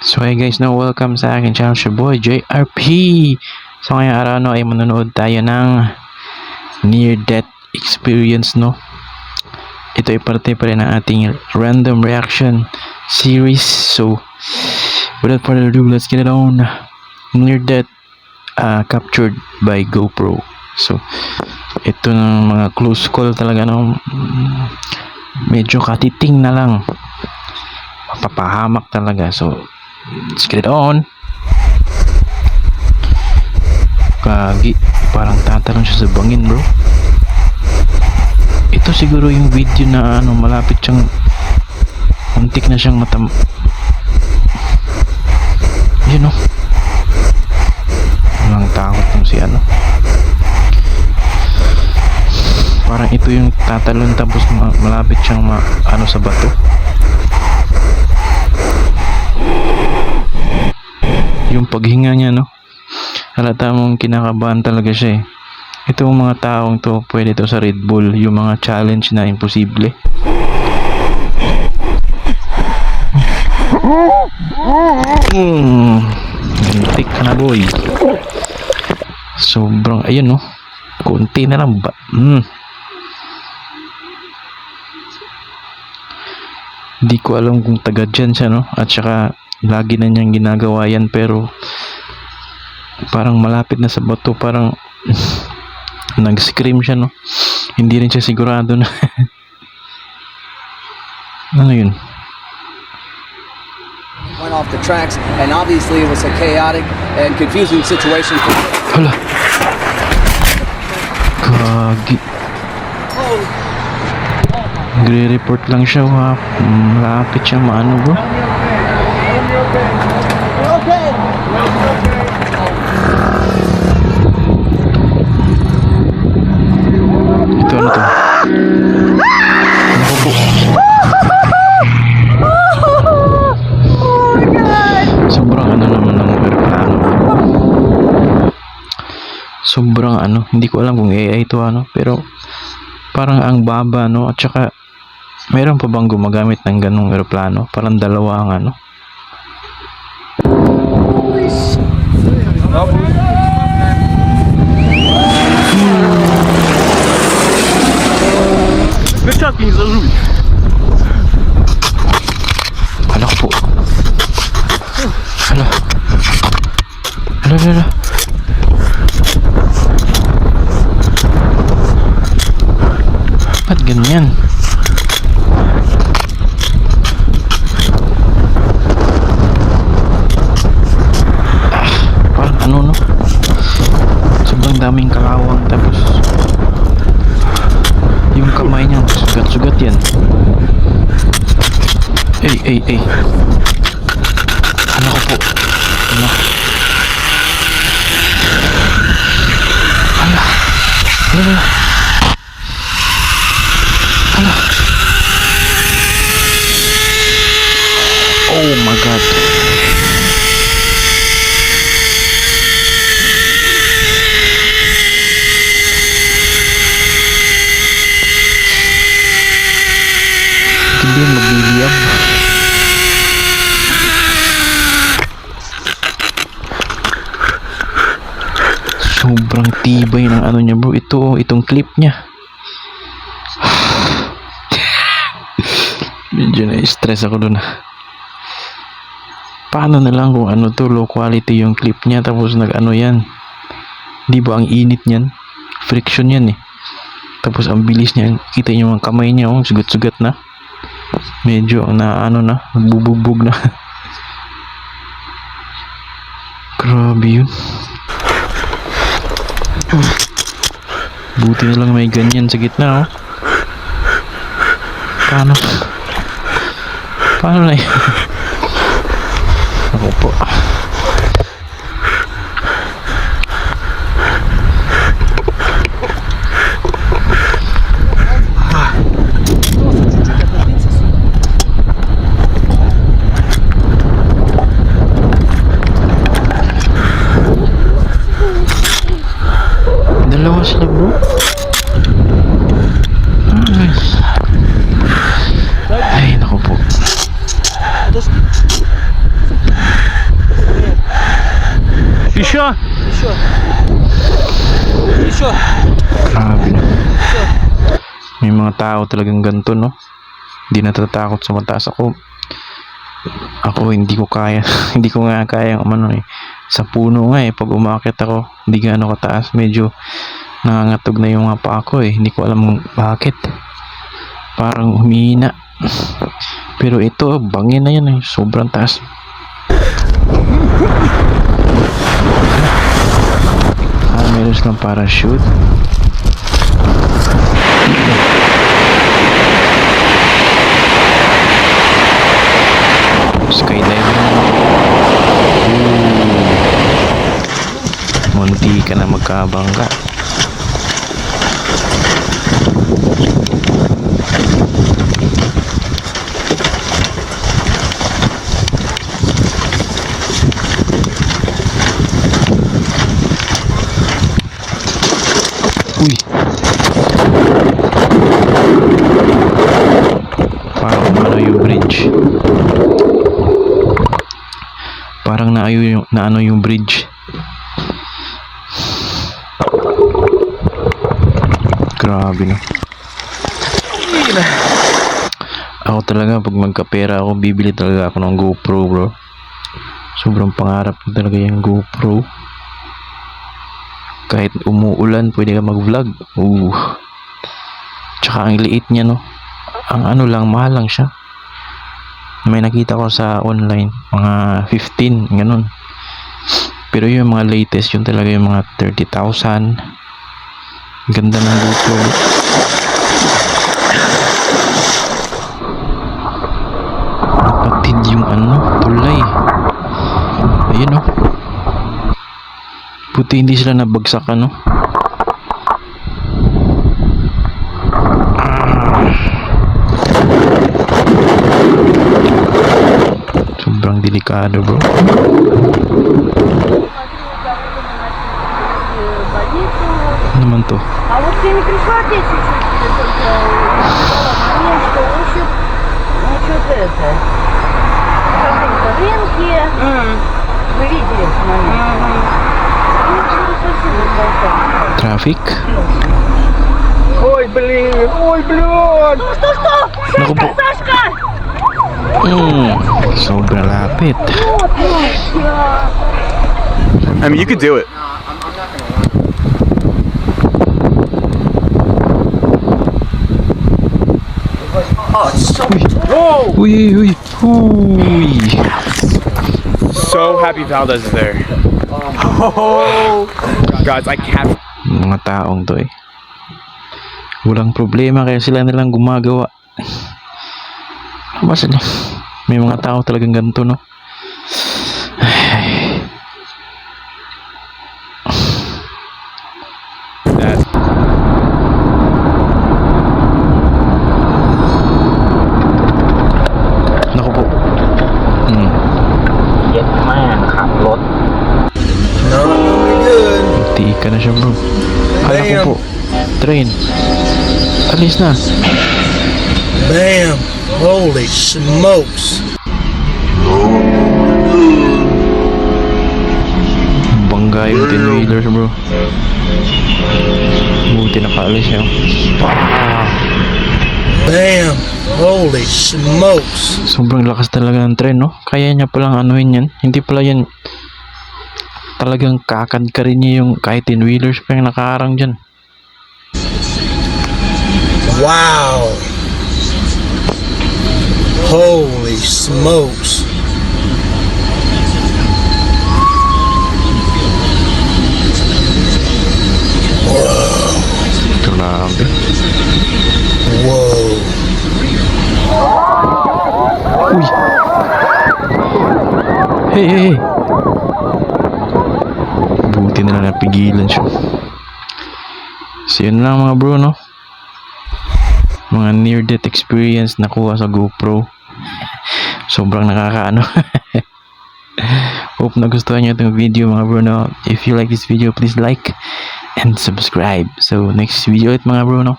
So hey guys, welcome sa akin channel, your boy JRP. So ngayong araw ay manonood tayo ng near death experience Ito ay parte pa rin ng ating random reaction series. So without further ado, let's get it on. Near death captured by GoPro. So ito ng mga close call talaga medyo katiting na lang, mapapahamak talaga. So let's get it on. Kagi, parang tatalon siya sa bangin, bro. Ito siguro yung video na malapit siyang, muntik na siyang yun walang takot yung si parang ito yung tatalon tapos malapit siyang sa bato. Yung paghinga niya, halata mong kinakabahan talaga siya Itong mga taong to, pwede to sa Red Bull, yung mga challenge na imposible. Gantik ka na, boy. Sobrang, ayun konti na lang ba? Hindi ko alam kung taga dyan siya, at saka lagi na niyang ginagawa yan, pero parang malapit na sa bato, parang nag-scream siya, hindi rin siya sigurado na ano yun. Went off the tracks and obviously it was a chaotic and confusing situation. Hala, kagi, nagre-report lang siya, malapit siya bro. Ito to? Naku po. Sobrang naman ng aeroplano. Sobrang hindi ko alam kung AI ito pero parang ang baba at saka mayroon pa bang gumagamit ng ganung aeroplano? Parang dalawa ang Перчатки не зажуй. Hala ko po. Hala. Ba't ganyan? Parang sobrang daming kalawang, tapos yung kamay niya sugat-sugat yan. Ano ko po? Hala. Oh my God. Hindi magliliyab. Sobrang tibay ng niya, bro. Itong clip niya. Medyo na-stress ako dun. Paano na lang kung low quality yung clip niya, tapos yan. Di ba ang init niyan? Friction yan Tapos ang bilis niya. Kita niyo yung kamay niya, sugat-sugat na. Medyo nabubugbog na. Grabe yun. Buti na lang may ganyan sa gitna, Paano na yun? Ako po. Dalawa sila, bro. Ay, naku po. Еще. Grabe na. May mga tao talagang ganito, no? Hindi natatakot sa mataas. Ako hindi ko kaya. Hindi ko nga kaya sa puno nga pag umakyat ako, hindi gaano kataas, medyo nangangatog na yung mga paa ko hindi ko alam bakit. Parang humihina. Pero ito, bangin na yan sobrang taas. Meron silang parachute. Skydiving. Munti ka na magkabangga. Uy. Parang umano yung bridge. Parang naano yung bridge. Grabe na. Ako talaga pag magkapera ako, bibili talaga ako ng GoPro, bro. Sobrang pangarap ko talaga yung GoPro. Kahit umuulan, pwede ka mag-vlog. Tsaka ang liit niya, no? Ang ano lang, mahal lang siya. May nakita ko sa online, mga 15, ganun. Pero yung mga latest, yun talaga yung mga 30,000. Ganda ng GoPro. Napatid yung tulay. Ayun, oh. Buti hindi sila nabagsak, Sobrang delikado, bro. Ano naman to? А вот тебе не пришла отец чуть-чуть, только момент, что ощупь, значит, это, какие-то рынки, вы видели этот момент? Ну, что-то совсем не болтал. Traffic? Ой, блин, блядь. Что? Naku po. Сашка! Sobrang lapit. Вот, I mean, you could do it. Oh, it's so Whoa! Uy. So happy Valdez is there. Oh, guys, I can't. Mga taong to walang problema kaya sila nilang gumagawa. Mas may mga tao talagang ganito, no? That. Naku po. Yan man, nakaplot. No, we're good. Munti ka na siya, bro. Kala ko po. Train. Alis na. Bam! Holy smokes! Bangga yung 10-wheelers, bro. Buti nakaalis siya. Bam! Holy smokes! Sobrang lakas talaga ng tren, no? Kaya niya palang anuhin yan. Hindi pala yan talagang kakadkarin niya yung kahit 10-wheelers pa yung nakaharang dyan. Wow! Holy smokes! Grabe. Whoa! Uy! Hey! Buti na lang napigilan siya. So yun lang mga bro, no? Mga near-death experience nakuha sa GoPro. Sobrang nakakaano. Hope nagustuhan nyo itong video mga bro, no? If you like this video, please like and subscribe. So next video ulit mga bro, no?